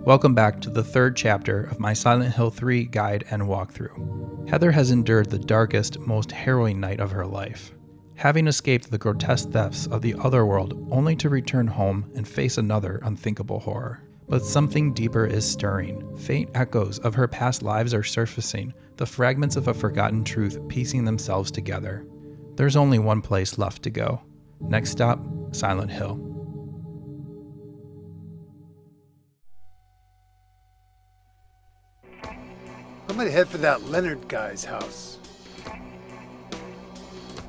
Welcome back to the third chapter of my Silent Hill 3 guide and walkthrough. Heather has endured the darkest, most harrowing night of her life, having escaped the grotesque thefts of the Otherworld only to return home and face another unthinkable horror. But something deeper is stirring. Faint echoes of her past lives are surfacing, the fragments of a forgotten truth piecing themselves together. There's only one place left to go. Next stop, Silent Hill. I'm gonna head for that Leonard guy's house.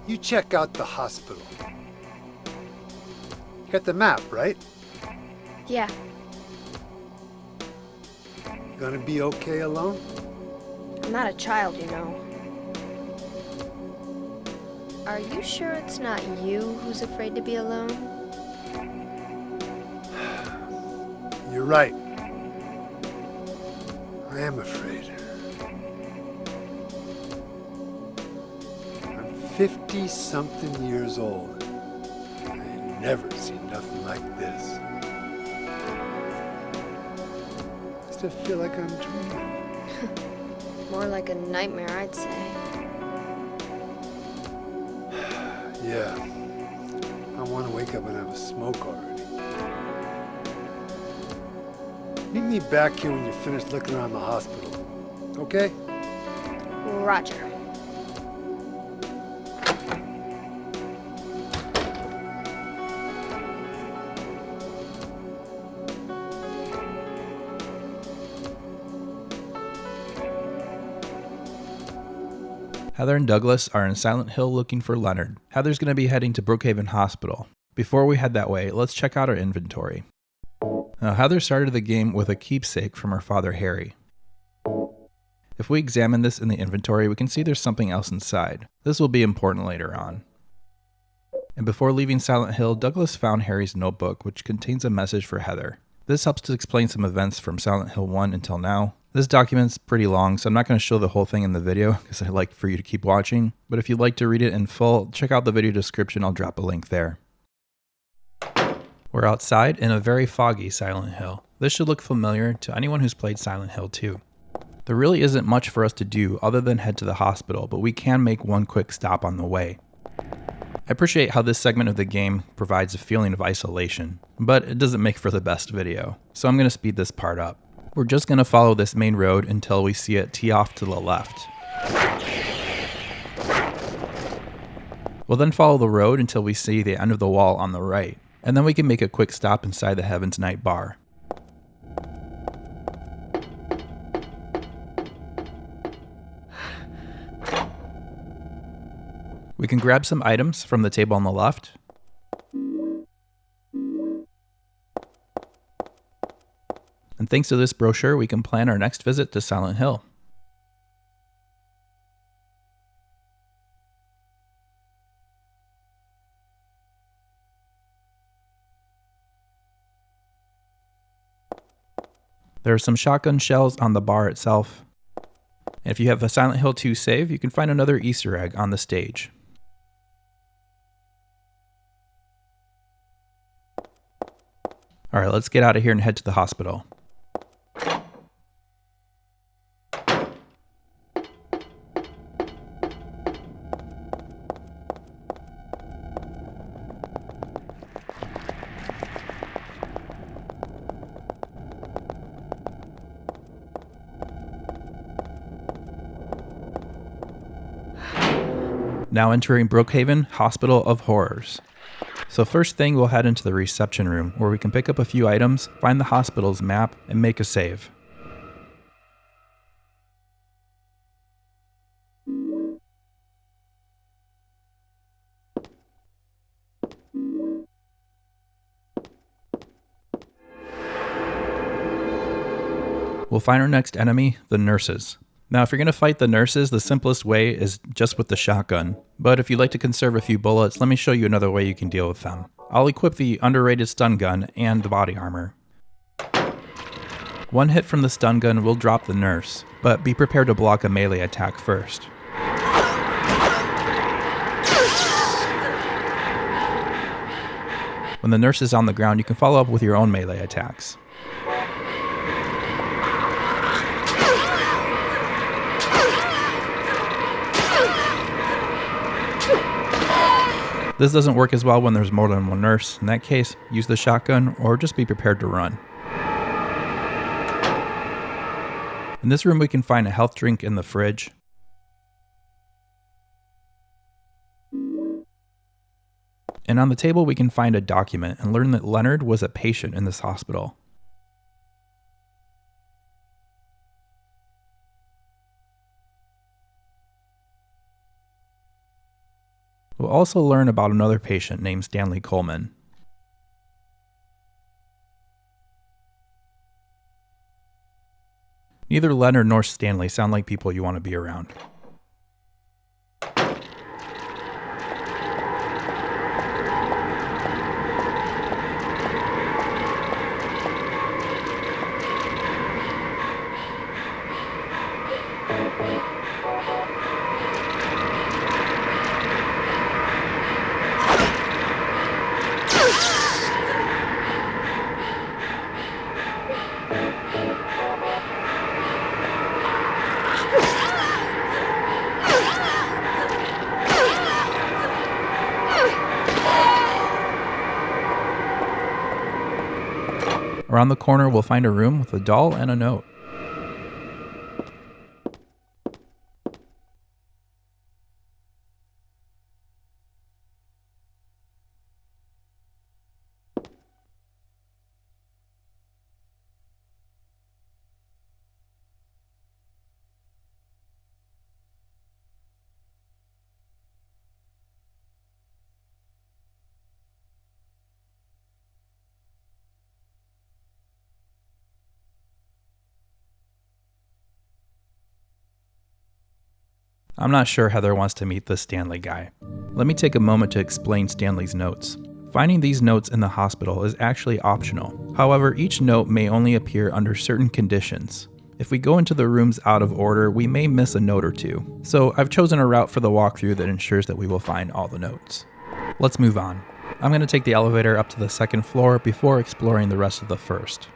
You check out the hospital. You got the map, right? Yeah. You gonna be okay alone? I'm not a child, you know. Are you sure it's not you who's afraid to be alone? You're right. I am afraid. I'm 50-something years old. I ain't never seen nothing like this. I still feel like I'm dreaming. More like a nightmare, I'd say. Yeah. I want to wake up and have a smoke already. Meet me back here when you're finished looking around the hospital. Okay? Roger. Heather and Douglas are in Silent Hill looking for Leonard. Heather's going to be heading to Brookhaven Hospital. Before we head that way, let's check out our inventory. Now, Heather started the game with a keepsake from her father Harry. If we examine this in the inventory, we can see there's something else inside. This will be important later on. And before leaving Silent Hill, Douglas found Harry's notebook, which contains a message for Heather. This helps to explain some events from Silent Hill 1 until now. This document's pretty long, so I'm not going to show the whole thing in the video because I'd like for you to keep watching. But if you'd like to read it in full, check out the video description. I'll drop a link there. We're outside in a very foggy Silent Hill. This should look familiar to anyone who's played Silent Hill 2. There really isn't much for us to do other than head to the hospital, but we can make one quick stop on the way. I appreciate how this segment of the game provides a feeling of isolation, but it doesn't make for the best video, so I'm going to speed this part up. We're just going to follow this main road until we see it tee off to the left. We'll then follow the road until we see the end of the wall on the right, and then we can make a quick stop inside the Heaven's Night bar. We can grab some items from the table on the left. And thanks to this brochure, we can plan our next visit to Silent Hill. There are some shotgun shells on the bar itself. And if you have a Silent Hill 2 save, you can find another Easter egg on the stage. Alright, let's get out of here and head to the hospital. Now entering Brookhaven Hospital of Horrors. So first thing, we'll head into the reception room where we can pick up a few items, find the hospital's map, and make a save. We'll find our next enemy, the nurses. Now, if you're going to fight the nurses, the simplest way is just with the shotgun. But if you'd like to conserve a few bullets, let me show you another way you can deal with them. I'll equip the underrated stun gun and the body armor. One hit from the stun gun will drop the nurse, but be prepared to block a melee attack first. When the nurse is on the ground, you can follow up with your own melee attacks. This doesn't work as well when there's more than one nurse. In that case, use the shotgun or just be prepared to run. In this room we can find a health drink in the fridge. And on the table we can find a document and learn that Leonard was a patient in this hospital. We'll also learn about another patient named Stanley Coleman. Neither Leonard nor Stanley sound like people you want to be around. Around the corner, we'll find a room with a doll and a note. I'm not sure Heather wants to meet this Stanley guy. Let me take a moment to explain Stanley's notes. Finding these notes in the hospital is actually optional. However, each note may only appear under certain conditions. If we go into the rooms out of order, we may miss a note or two. So I've chosen a route for the walkthrough that ensures that we will find all the notes. Let's move on. I'm going to take the elevator up to the second floor before exploring the rest of the first.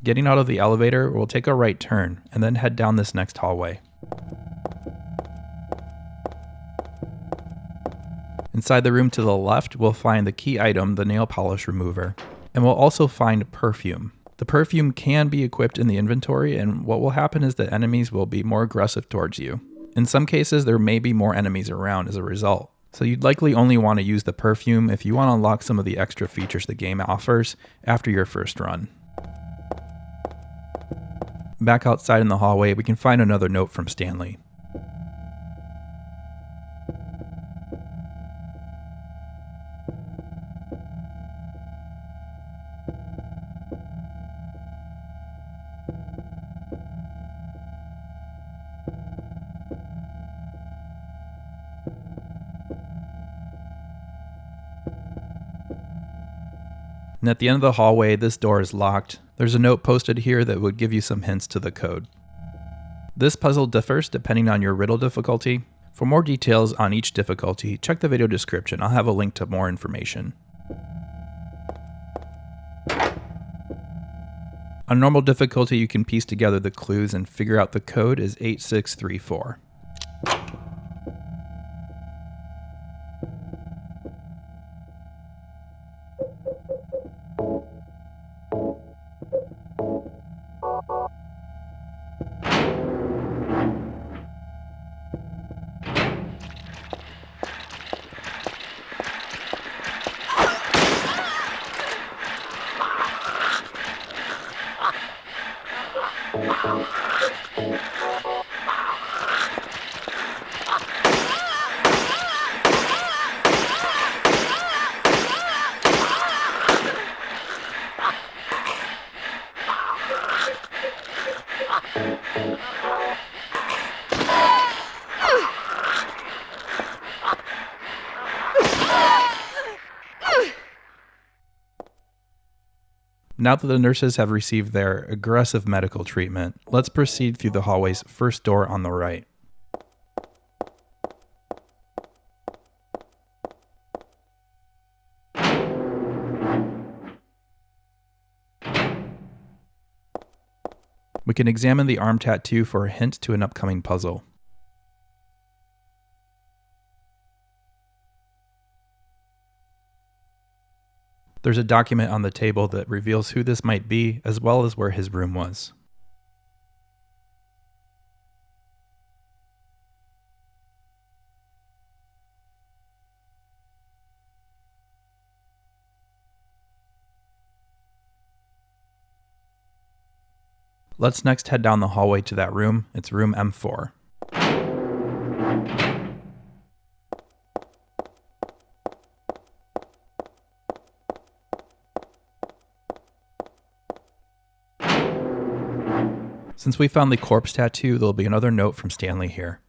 Getting out of the elevator, we'll take a right turn and then head down this next hallway. Inside the room to the left, we'll find the key item, the nail polish remover. And we'll also find Perfume. The Perfume can be equipped in the inventory, and what will happen is that enemies will be more aggressive towards you. In some cases, there may be more enemies around as a result. So you'd likely only want to use the Perfume if you want to unlock some of the extra features the game offers after your first run. Back outside in the hallway, we can find another note from Stanley. And at the end of the hallway, this door is locked. There's a note posted here that would give you some hints to the code. This puzzle differs depending on your riddle difficulty. For more details on each difficulty, check the video description. I'll have a link to more information. On normal difficulty, you can piece together the clues and figure out the code is 8634. Now that the nurses have received their aggressive medical treatment, let's proceed through the hallway's first door on the right. We can examine the arm tattoo for a hint to an upcoming puzzle. There's a document on the table that reveals who this might be, as well as where his room was. Let's next head down the hallway to that room. It's room M4. Since we found the corpse tattoo, there'll be another note from Stanley here.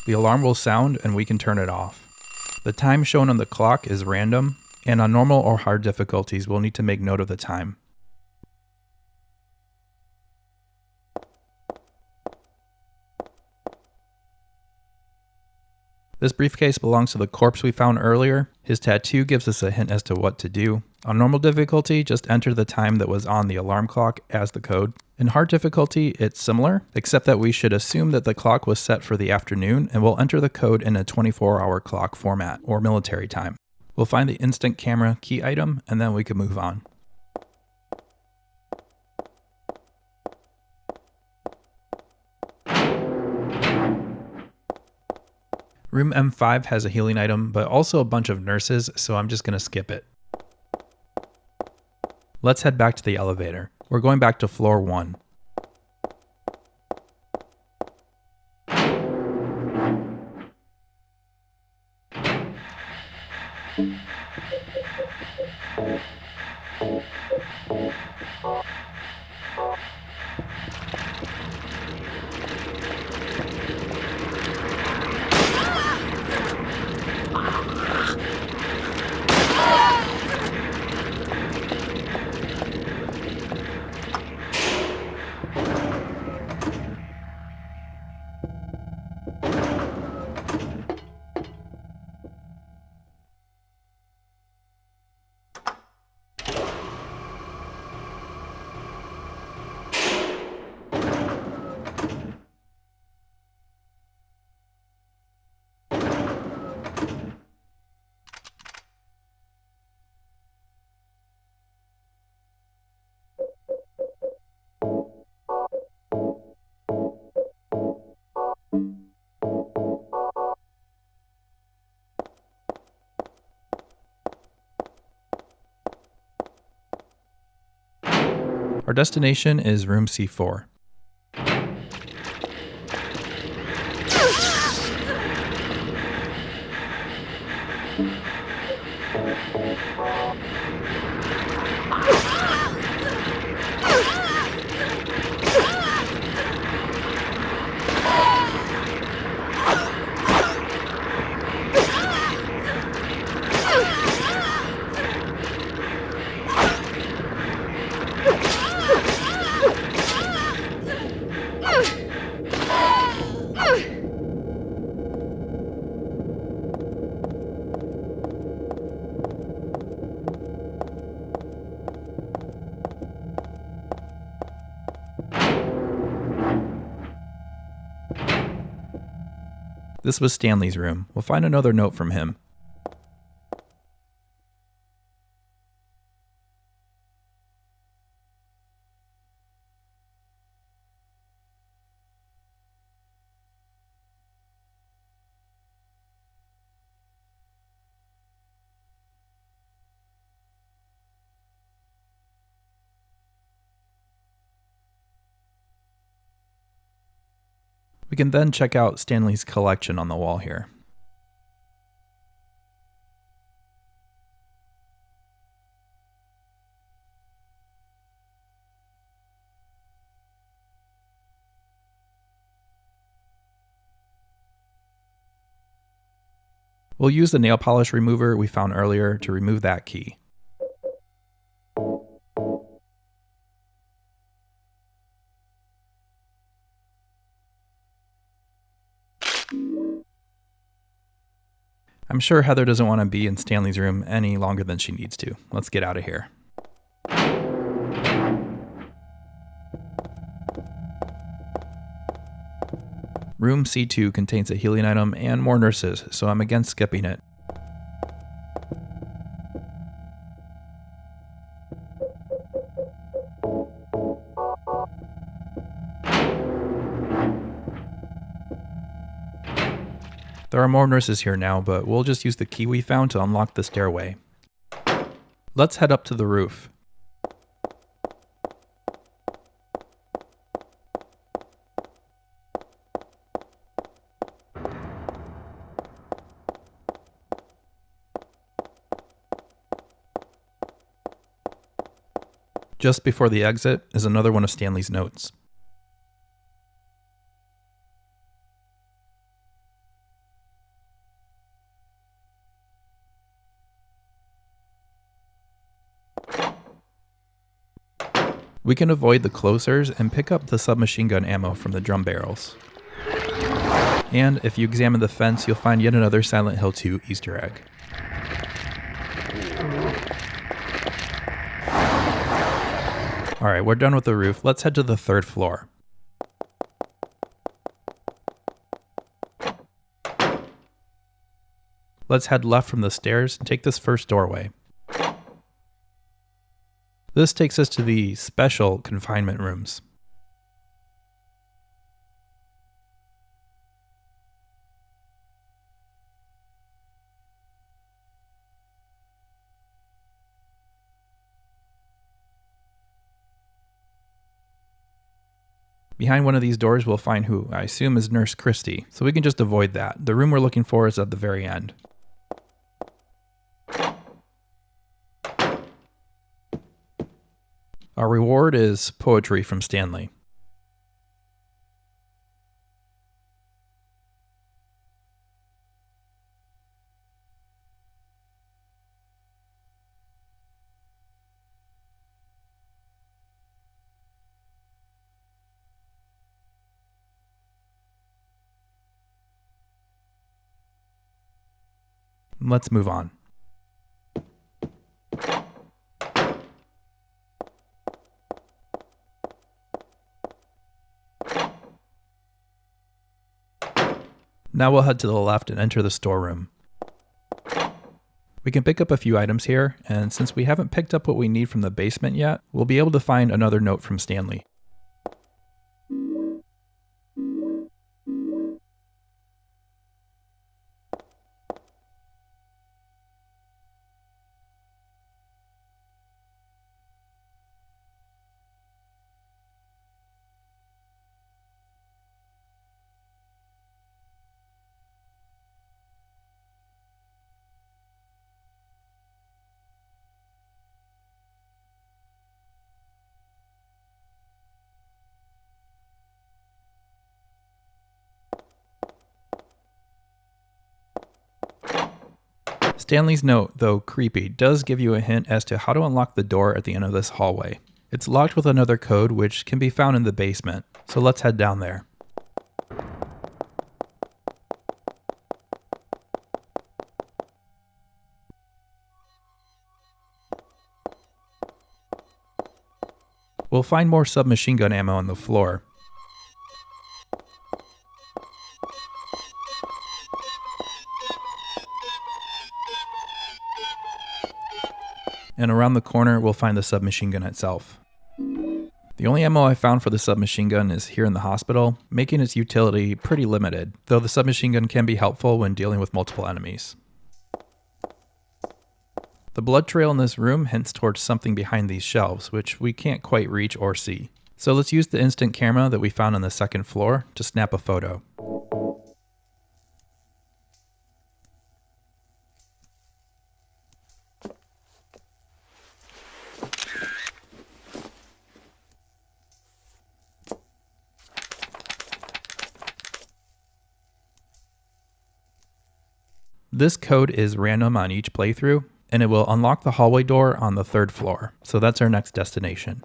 The alarm will sound and we can turn it off. The time shown on the clock is random, and on normal or hard difficulties we'll need to make note of the time. This briefcase belongs to the corpse we found earlier. His tattoo gives us a hint as to what to do. On normal difficulty, just enter the time that was on the alarm clock as the code. In hard difficulty, it's similar, except that we should assume that the clock was set for the afternoon and we'll enter the code in a 24-hour clock format, or military time. We'll find the instant camera key item, and then we can move on. Room M5 has a healing item, but also a bunch of nurses, so I'm just going to skip it. Let's head back to the elevator. We're going back to floor 1. Our destination is room C4. This was Stanley's room. We'll find another note from him. We can then check out Stanley's collection on the wall here. We'll use the nail polish remover we found earlier to remove that key. I'm sure Heather doesn't want to be in Stanley's room any longer than she needs to. Let's get out of here. Room C2 contains a healing item and more nurses, so I'm against skipping it. There are more nurses here now, but we'll just use the key we found to unlock the stairway. Let's head up to the roof. Just before the exit is another one of Stanley's notes. We can avoid the closers and pick up the submachine gun ammo from the drum barrels. And if you examine the fence, you'll find yet another Silent Hill 2 Easter egg. Alright, we're done with the roof. Let's head to the third floor. Let's head left from the stairs and take this first doorway. This takes us to the special confinement rooms. Behind one of these doors we'll find who I assume is Nurse Christie, so we can just avoid that. The room we're looking for is at the very end. Our reward is poetry from Stanley. Let's move on. Now we'll head to the left and enter the storeroom. We can pick up a few items here, and since we haven't picked up what we need from the basement yet, we'll be able to find another note from Stanley. Stanley's note, though creepy, does give you a hint as to how to unlock the door at the end of this hallway. It's locked with another code which can be found in the basement, so let's head down there. We'll find more submachine gun ammo on the floor. And around the corner, we'll find the submachine gun itself. The only ammo I found for the submachine gun is here in the hospital, making its utility pretty limited, though the submachine gun can be helpful when dealing with multiple enemies. The blood trail in this room hints towards something behind these shelves, which we can't quite reach or see. So let's use the instant camera that we found on the second floor to snap a photo. This code is random on each playthrough, and it will unlock the hallway door on the 3rd floor. So that's our next destination.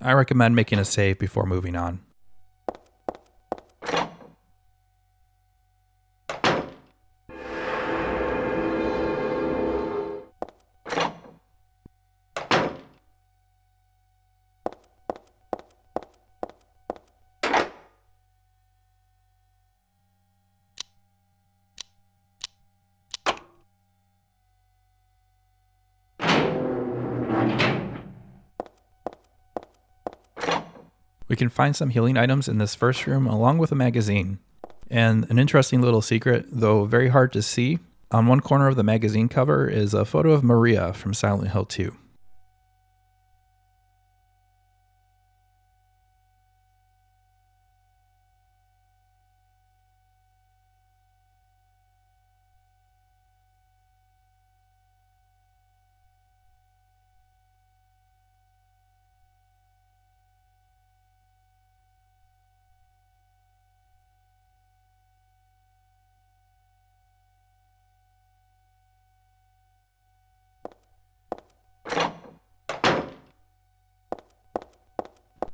I recommend making a save before moving on. We can find some healing items in this first room along with a magazine. And an interesting little secret, though very hard to see, on one corner of the magazine cover is a photo of Maria from Silent Hill 2.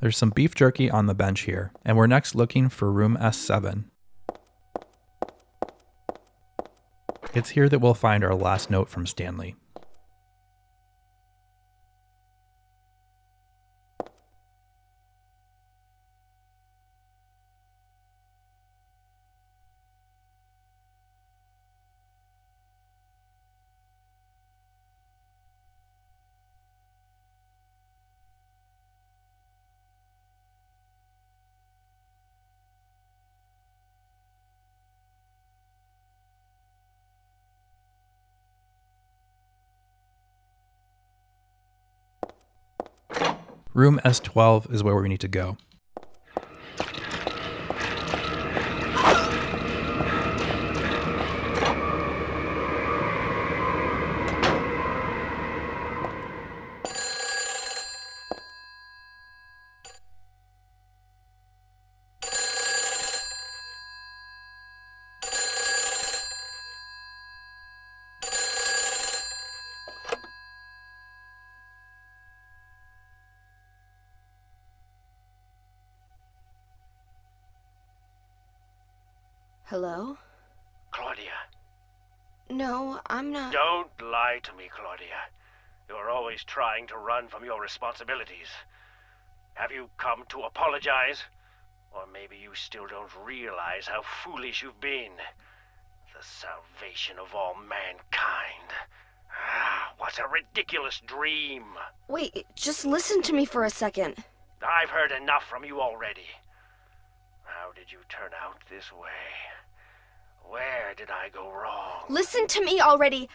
There's some beef jerky on the bench here, and we're next looking for room S7. It's here that we'll find our last note from Stanley. Room S12 is where we need to go. Hello? Claudia. No, I'm not. Don't lie to me, Claudia. You're always trying to run from your responsibilities. Have you come to apologize? Or maybe you still don't realize how foolish you've been. The salvation of all mankind. Ah, what a ridiculous dream. Wait, just listen to me for a second. I've heard enough from you already. How did you turn out this way? Where did I go wrong? Listen to me already.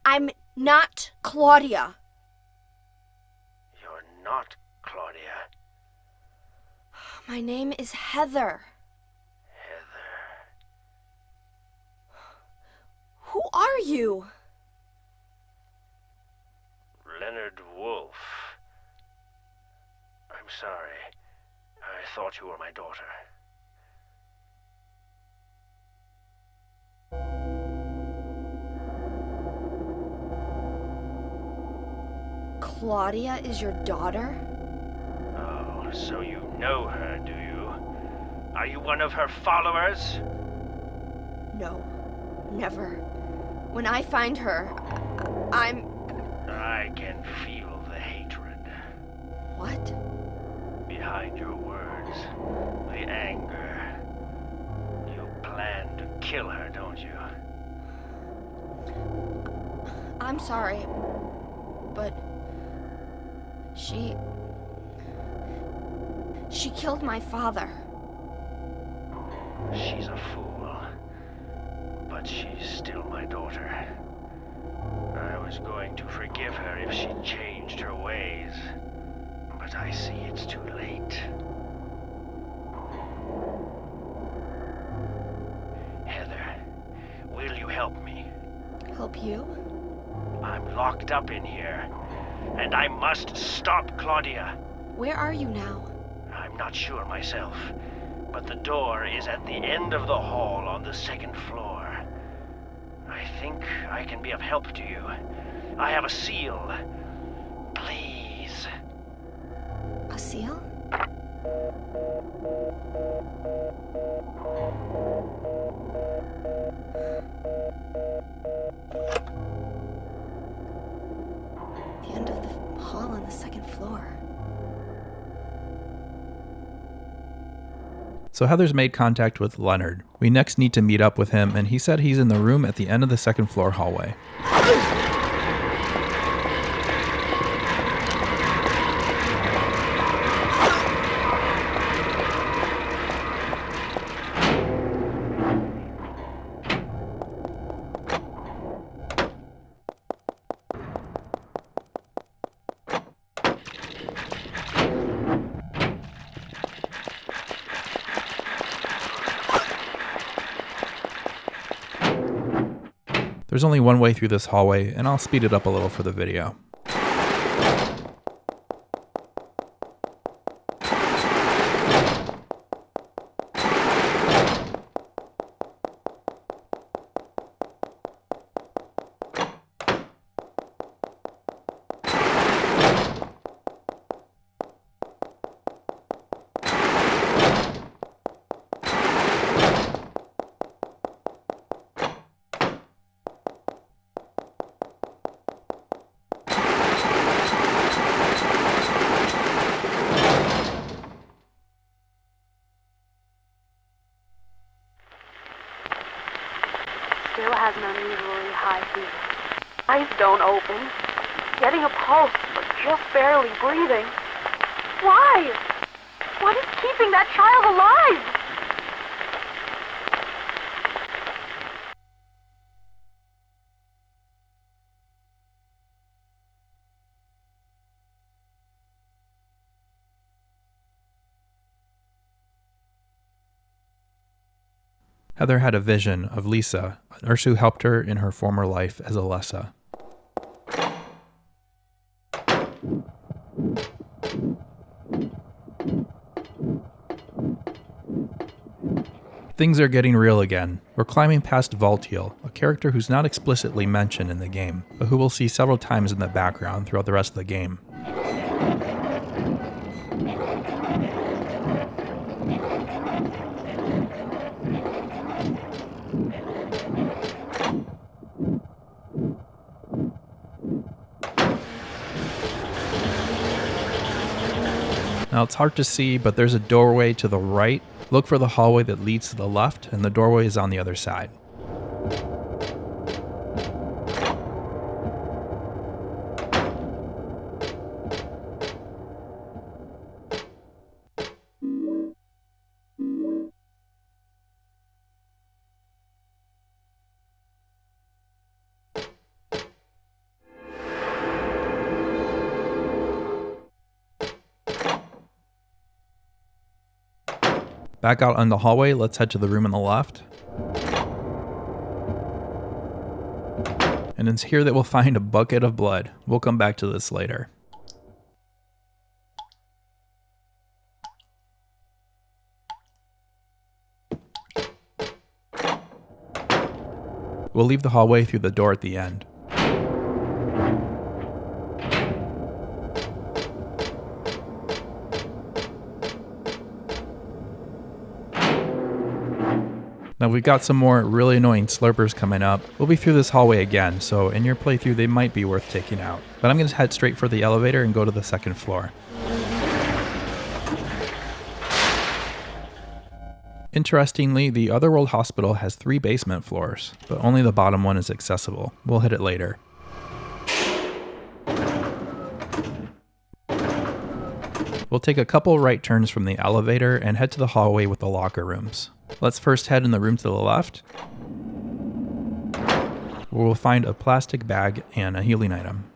I'm not Claudia. You're not Claudia. My name is Heather. Heather. Who are you? Leonard Wolf. I'm sorry. I thought you were my daughter. Claudia is your daughter? Oh, so you know her, do you? Are you one of her followers? No, never. When I find her, I can feel the hatred. What? Behind your words. The anger. You plan to kill her, don't you? I'm sorry, but she killed my father. She's a fool. But she's still my daughter. I was going to forgive her if she changed her ways. But I see it's too late. Heather, will you help me? Help you? I'm locked up in here, and I must stop Claudia. Where are you now? I'm Not sure myself, but the door is at the end of the hall on the second floor. I think I can be of help to you. I have a seal. Please. A seal? The end of the hall on the second floor. So Heather's made contact with Leonard. We next need to meet up with him, and he said he's in the room at the end of the second floor hallway. There's only one way through this hallway, and I'll speed it up a little for the video. Still has an unusually high fever. Eyes don't open. Getting a pulse, but just barely breathing. Why? What is keeping that child alive? Heather had a vision of Lisa, a nurse who helped her in her former life as Alessa. Things are getting real again. We're climbing past Voltiel, a character who's not explicitly mentioned in the game, but who we'll see several times in the background throughout the rest of the game. Now it's hard to see, but there's a doorway to the right. Look for the hallway that leads to the left, and the doorway is on the other side. Back out on the hallway, let's head to the room on the left. And it's here that we'll find a bucket of blood. We'll come back to this later. We'll leave the hallway through the door at the end. Now we've got some more really annoying slurpers coming up. We'll be through this hallway again, so in your playthrough they might be worth taking out. But I'm going to head straight for the elevator and go to the second floor. Interestingly, the Otherworld Hospital has 3 basement floors, but only the bottom one is accessible. We'll hit it later. We'll take a couple right turns from the elevator and head to the hallway with the locker rooms. Let's first head in the room to the left, where we'll find a plastic bag and a healing item.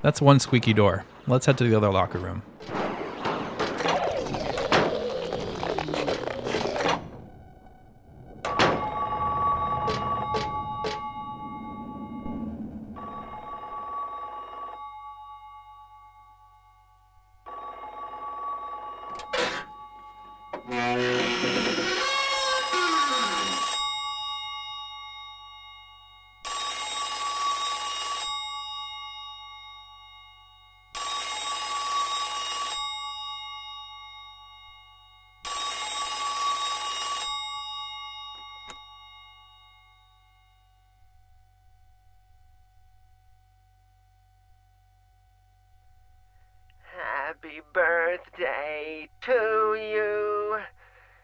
That's one squeaky door. Let's head to the other locker room. Happy birthday to you.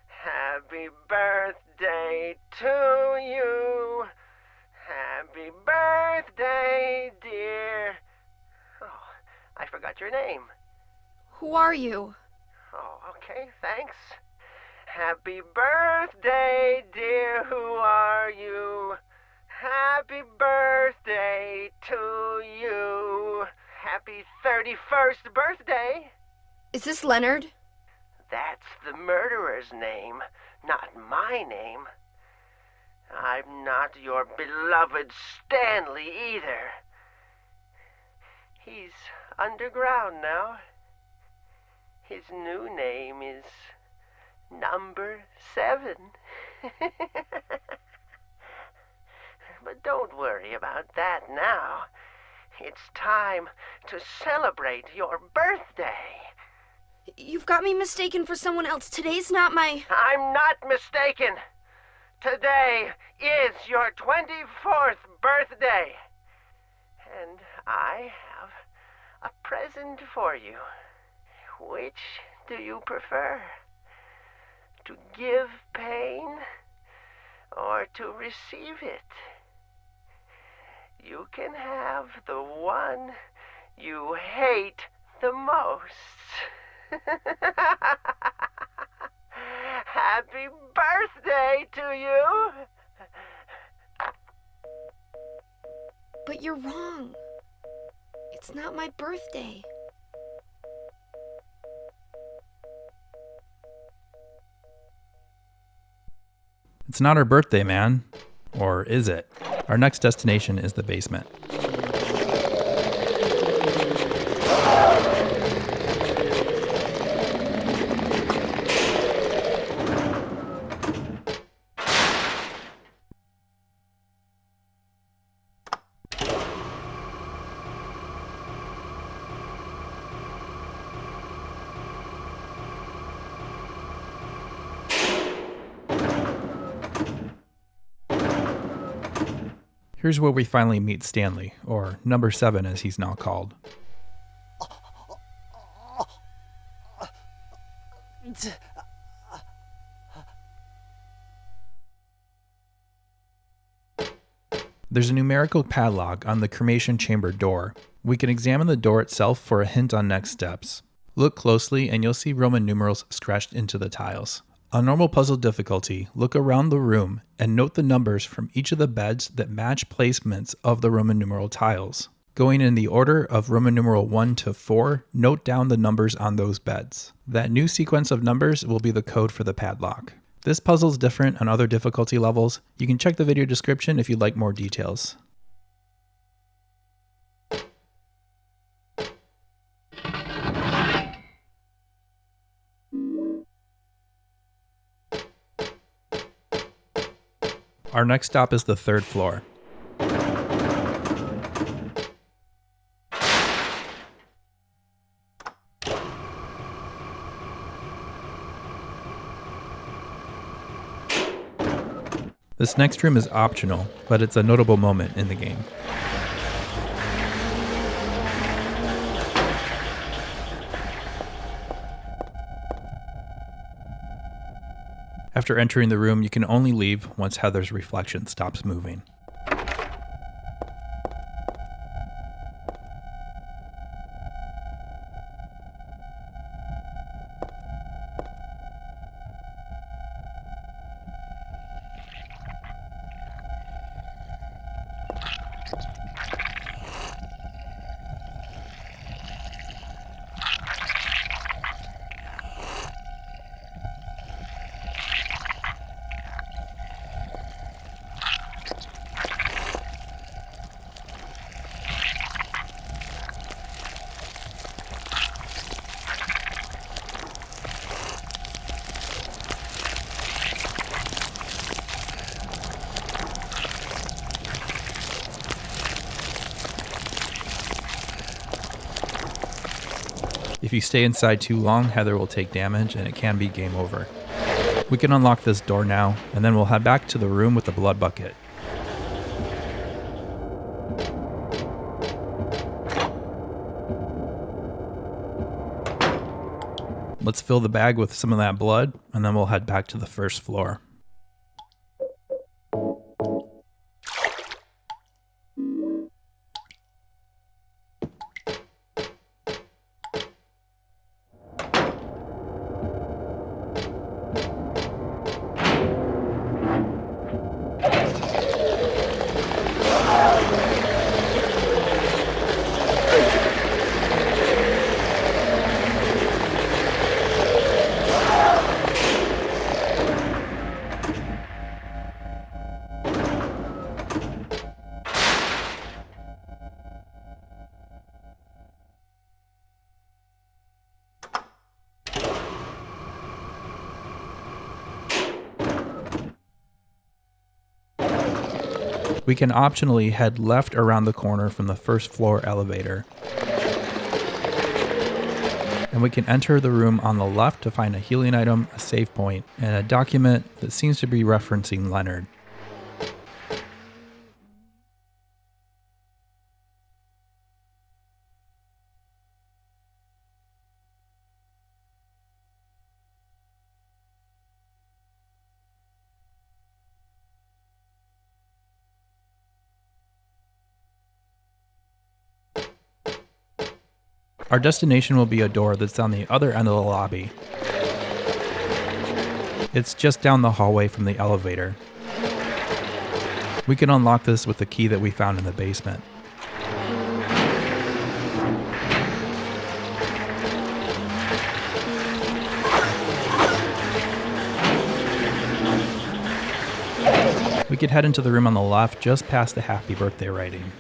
Happy birthday to you. Happy birthday, dear. Oh, I forgot your name. Who are you? Oh, okay, thanks. Happy birthday, dear. Who are you? Happy birthday to you. Happy 31st birthday. Is this Leonard? That's the murderer's name, not my name. I'm not your beloved Stanley either. He's underground now. His new name is Number 7. But don't worry about that now. It's time to celebrate your birthday. You've got me mistaken for someone else. Today's not my... I'm not mistaken. Today is your 24th birthday. And I have a present for you. Which do you prefer? To give pain or to receive it? You can have the one you hate the most. Happy birthday to you! But you're wrong. It's not my birthday. It's not her birthday, man. Or is it? Our next destination is the basement. Here's where we finally meet Stanley, or Number 7 as he's now called. There's a numerical padlock on the cremation chamber door. We can examine the door itself for a hint on next steps. Look closely and you'll see Roman numerals scratched into the tiles. On normal puzzle difficulty, look around the room and note the numbers from each of the beds that match placements of the Roman numeral tiles. Going in the order of Roman numeral 1 to 4, note down the numbers on those beds. That new sequence of numbers will be the code for the padlock. This puzzle is different on other difficulty levels. You can check the video description if you'd like more details. Our next stop is the 3rd floor. This next room is optional, but it's a notable moment in the game. After entering the room, you can only leave once Heather's reflection stops moving. If you stay inside too long, Heather will take damage and it can be game over. We can unlock this door now, and then we'll head back to the room with the blood bucket. Let's fill the bag with some of that blood, and then we'll head back to the first floor. We can optionally head left around the corner from the first floor elevator. And we can enter the room on the left to find a healing item, a save point, and a document that seems to be referencing Leonard. Our destination will be a door that's on the other end of the lobby. It's just down the hallway from the elevator. We can unlock this with the key that we found in the basement. We could head into the room on the left just past the happy birthday writing.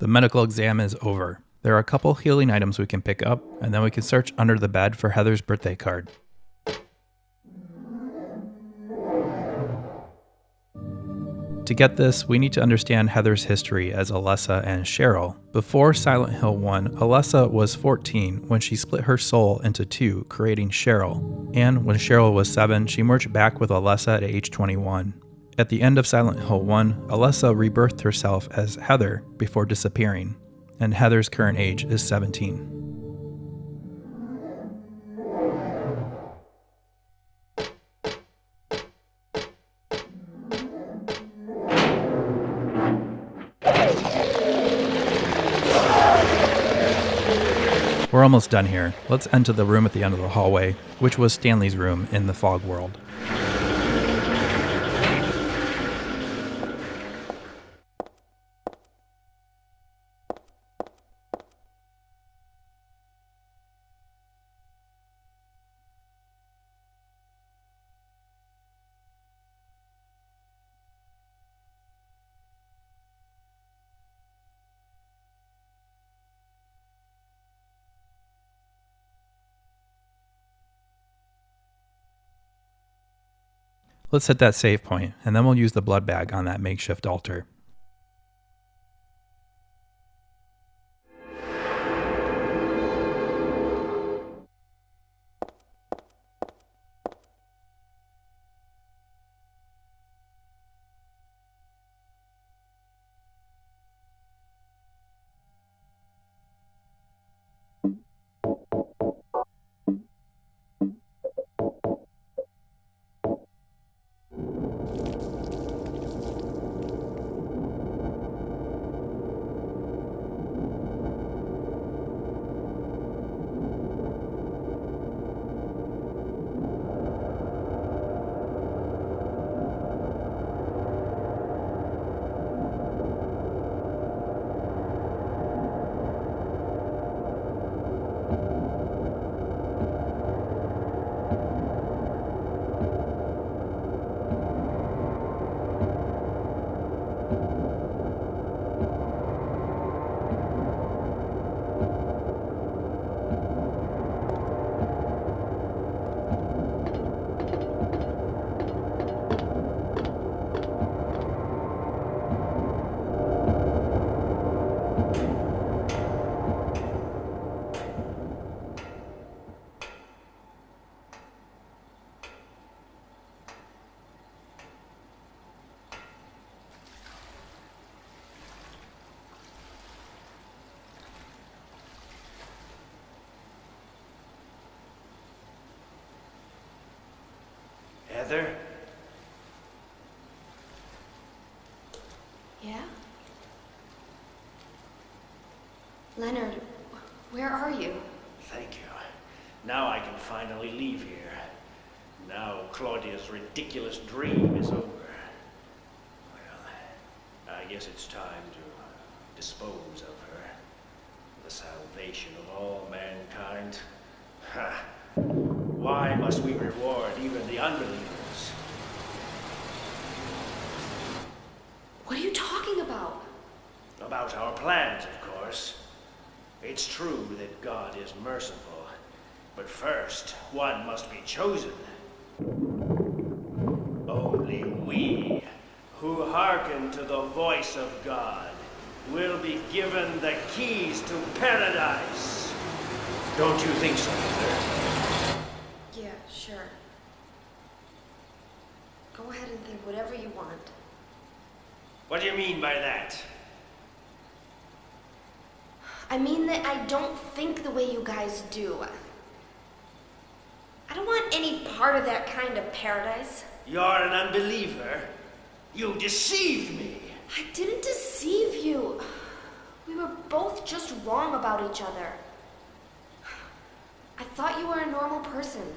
The medical exam is over. There are a couple healing items we can pick up, and then we can search under the bed for Heather's birthday card. To get this, we need to understand Heather's history as Alessa and Cheryl. Before Silent Hill 1, Alessa was 14 when she split her soul into two, creating Cheryl. And when Cheryl was 7, she merged back with Alessa at age 21. At the end of Silent Hill 1, Alessa rebirthed herself as Heather before disappearing, and Heather's current age is 17. We're almost done here. Let's enter the room at the end of the hallway, which was Stanley's room in the Fog world. Let's hit that save point, and then we'll use the blood bag on that makeshift altar. Heather? Yeah? Leonard, where are you? Thank you. Now I can finally leave here. Now Claudia's ridiculous dream is over. Well, I guess it's time to dispose of her. The salvation of all mankind. Ha! Why must we reward even the unbelievers? What are you talking about? About our plans, of course. It's true that God is merciful, but first, one must be chosen. Only we, who hearken to the voice of God, will be given the keys to paradise. Don't you think so, Heather? Yeah, sure. Go ahead and think whatever you want. What do you mean by that? I mean that I don't think the way you guys do. I don't want any part of that kind of paradise. You're an unbeliever. You deceived me. I didn't deceive you. We were both just wrong about each other. I thought you were a normal person.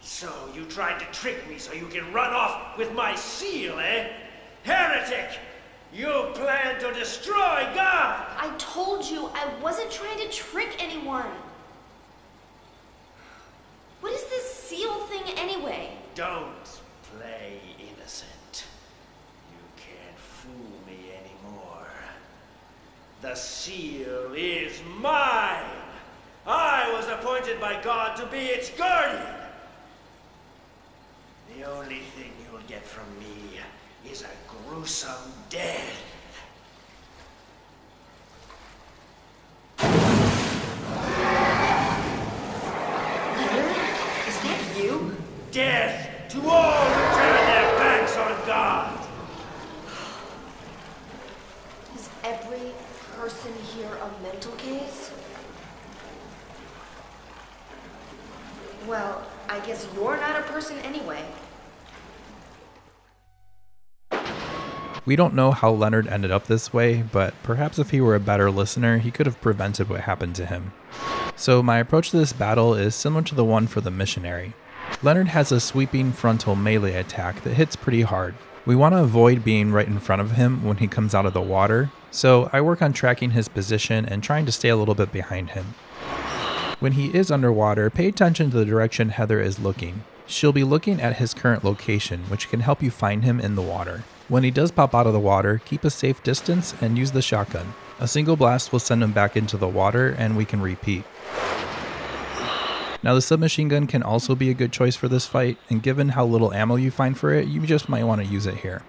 So you tried to trick me so you can run off with my seal, eh? Heretic! You plan to destroy God! I told you I wasn't trying to trick anyone. What is this seal thing anyway? Don't play innocent. You can't fool me anymore. The seal is mine! I was appointed by God to be its guardian! The only thing you'll get from me is a gruesome death. Leonard, is that you? Death to all who turn their backs on God! Is every person here a mental case? Well, I guess you're not a person anyway. We don't know how Leonard ended up this way, but perhaps if he were a better listener, he could have prevented what happened to him. So my approach to this battle is similar to the one for the missionary. Leonard has a sweeping frontal melee attack that hits pretty hard. We want to avoid being right in front of him when he comes out of the water, so I work on tracking his position and trying to stay a little bit behind him. When he is underwater, pay attention to the direction Heather is looking. She'll be looking at his current location, which can help you find him in the water. When he does pop out of the water, keep a safe distance and use the shotgun. A single blast will send him back into the water and we can repeat. Now the submachine gun can also be a good choice for this fight, and given how little ammo you find for it, you just might want to use it here.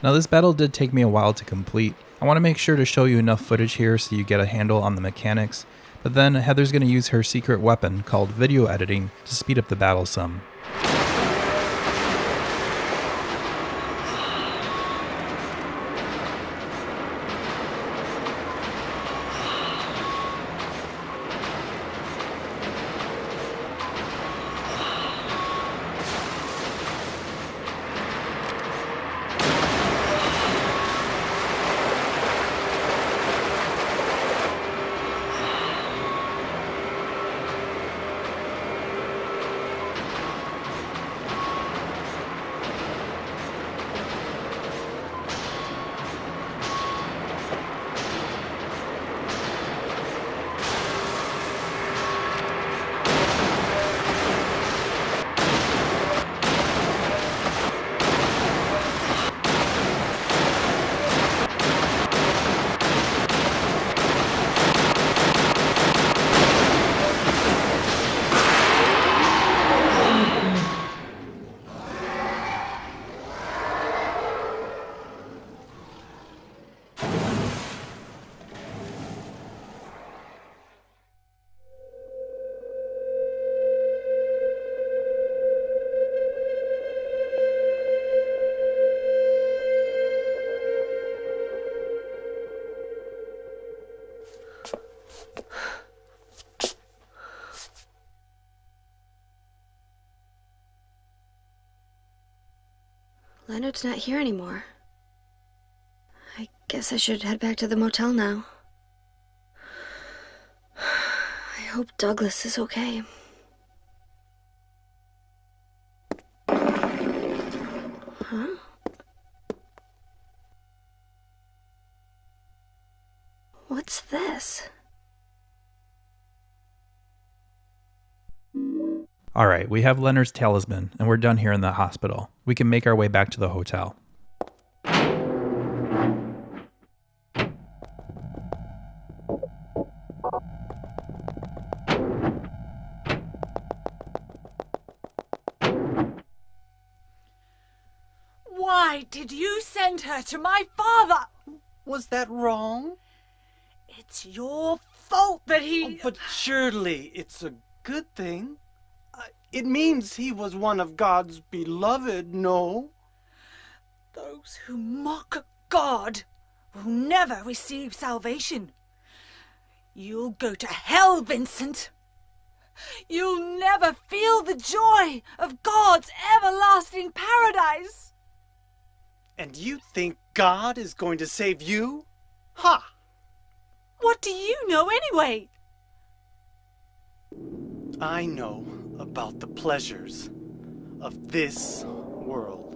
Now this battle did take me a while to complete. I want to make sure to show you enough footage here so you get a handle on the mechanics, but then Heather's going to use her secret weapon called video editing to speed up the battle some. Leonard's not here anymore. I guess I should head back to the motel now. I hope Douglas is okay. Huh? What's this? All right, we have Leonard's talisman, and we're done here in the hospital. We can make our way back to the hotel. Why did you send her to my father? Was that wrong? It's your fault that he... But surely it's a good thing. It means he was one of God's beloved, no? Those who mock God will never receive salvation. You'll go to hell, Vincent. You'll never feel the joy of God's everlasting paradise. And you think God is going to save you? Ha! What do you know anyway? I know about the pleasures of this world.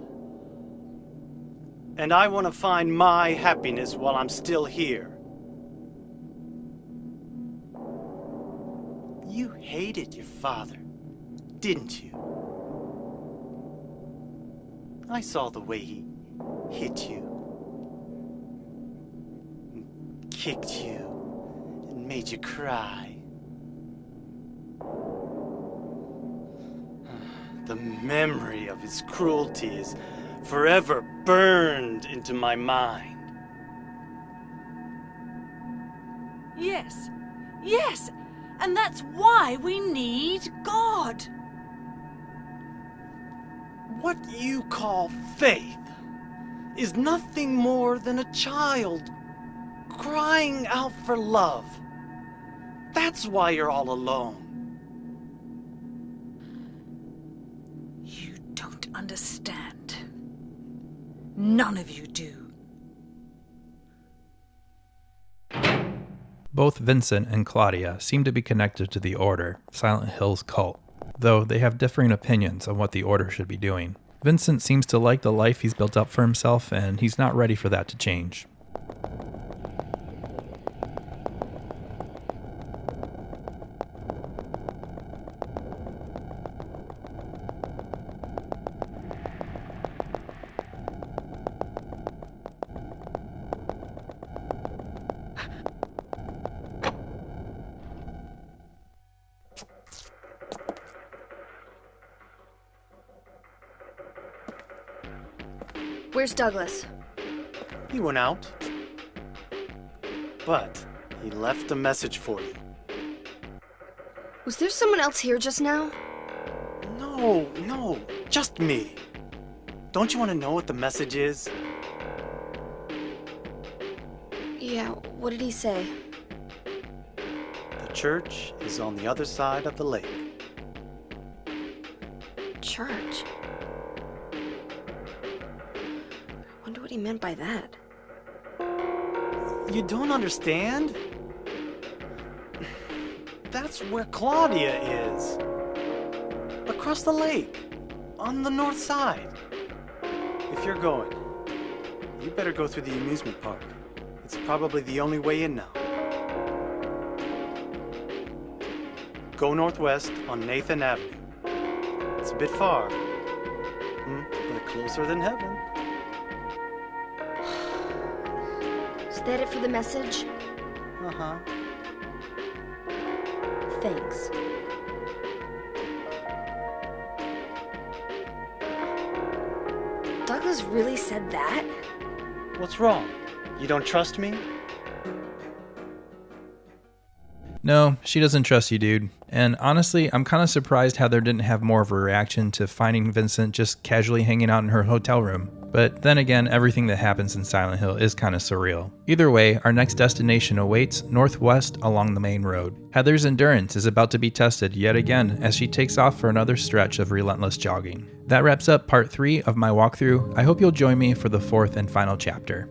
And I want to find my happiness while I'm still here. You hated your father, didn't you? I saw the way he hit you, and kicked you, and made you cry. The memory of his cruelty is forever burned into my mind. Yes, and that's why we need God. What you call faith is nothing more than a child crying out for love. That's why you're all alone. You don't understand. None of you do. Both Vincent and Claudia seem to be connected to the Order, Silent Hill's cult, though they have differing opinions on what the Order should be doing. Vincent seems to like the life he's built up for himself, and he's not ready for that to change. Where's Douglas? He went out. But he left a message for you. Was there someone else here just now? No, just me. Don't you want to know what the message is? Yeah, what did he say? The church is on the other side of the lake. Church? Wonder what he meant by that. You don't understand? That's where Claudia is. Across the lake, on the north side. If you're going, you better go through the amusement park. It's probably the only way in now. Go northwest on Nathan Avenue. It's a bit far, but closer than heaven. Is that it for the message? Uh-huh. Thanks. Douglas really said that? What's wrong? You don't trust me? No, she doesn't trust you, dude. And honestly, I'm kind of surprised Heather didn't have more of a reaction to finding Vincent just casually hanging out in her hotel room. But then again, everything that happens in Silent Hill is kind of surreal. Either way, our next destination awaits northwest along the main road. Heather's endurance is about to be tested yet again as she takes off for another stretch of relentless jogging. That wraps up part 3 of my walkthrough. I hope you'll join me for the 4th and final chapter.